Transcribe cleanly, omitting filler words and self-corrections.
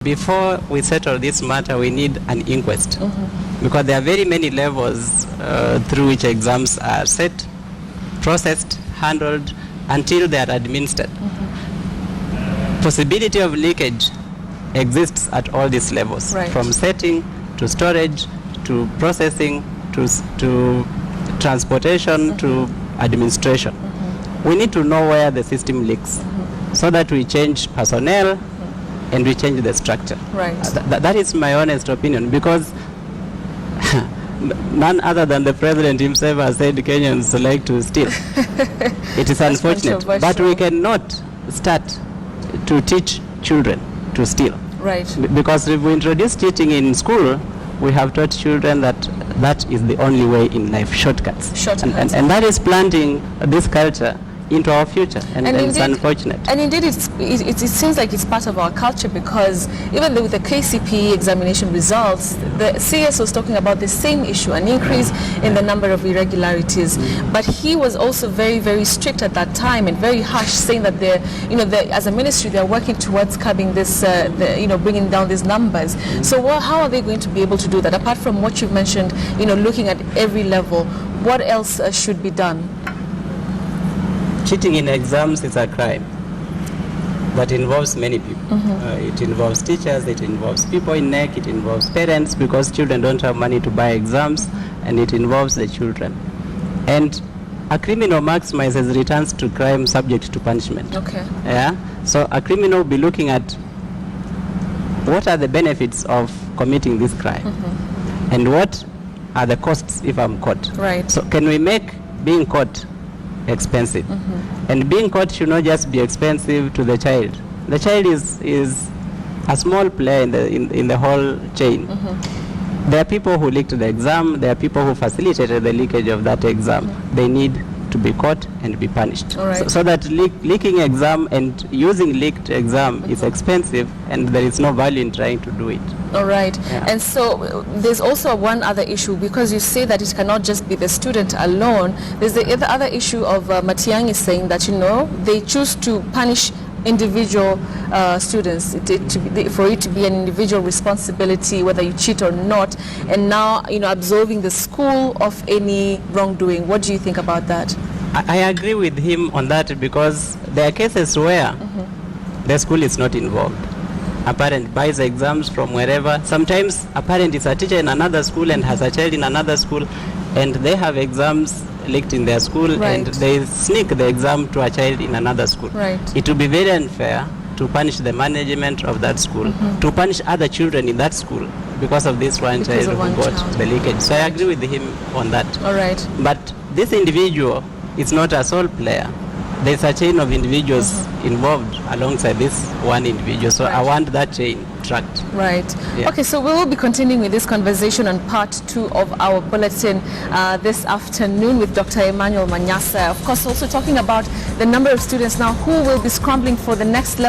Before we settle this matter, we need an inquest, because there are very many levels through which exams are set, processed, handled, until they are administered. Possibility of leakage exists at all these levels, from setting to storage to processing to transportation to administration. We need to know where the system leaks so that we change personnel and we change the structure. That is my honest opinion, because none other than the president himself has said Kenyans like to steal. It is unfortunate, but we cannot start to teach children to steal. Because if we introduce cheating in school, we have taught children that that is the only way in life, shortcuts. And that is planting this culture into our future, and it's unfortunate. And indeed, it seems like it's part of our culture, because even with the KCPE examination results, the CS was talking about the same issue, an increase in the number of irregularities. But he was also very, very strict at that time and very harsh, saying that as a ministry, they're working towards curbing this, bringing down these numbers. So how are they going to be able to do that? Apart from what you've mentioned, looking at every level, what else should be done? Cheating in exams is a crime that involves many people. It involves teachers, it involves people in NEC, it involves parents, because children don't have money to buy exams, and it involves the children. And a criminal maximizes returns to crime subject to punishment. So a criminal will be looking at what are the benefits of committing this crime, and what are the costs if I'm caught. So can we make being caught expensive? And being caught should not just be expensive to the child. The child is a small player in the whole chain. There are people who leaked the exam, there are people who facilitated the leakage of that exam. They need to be caught and be punished. So that leaking exam and using leaked exam is expensive, and there is no value in trying to do it. And so there's also one other issue, because you say that it cannot just be the student alone. There's the other issue of Matiang'i saying that, they choose to punish individual students, for it to be an individual responsibility whether you cheat or not, and now absolving the school of any wrongdoing. What do you think about that? I agree with him on that, because there are cases where the school is not involved. A parent buys exams from wherever. Sometimes a parent is a teacher in another school and has a child in another school, and they have exams leaked in their school, and they sneak the exam to a child in another school. It would be very unfair to punish the management of that school, to punish other children in that school because of this one child who got the leakage. So I agree with him on that. But this individual is not a sole player. There's a chain of individuals involved alongside this one individual. So I want that chain tracked. Okay, so we will be continuing with this conversation on part 2 of our bulletin this afternoon with Dr. Emmanuel Manyasa. Of course, also talking about the number of students now who will be scrambling for the next level.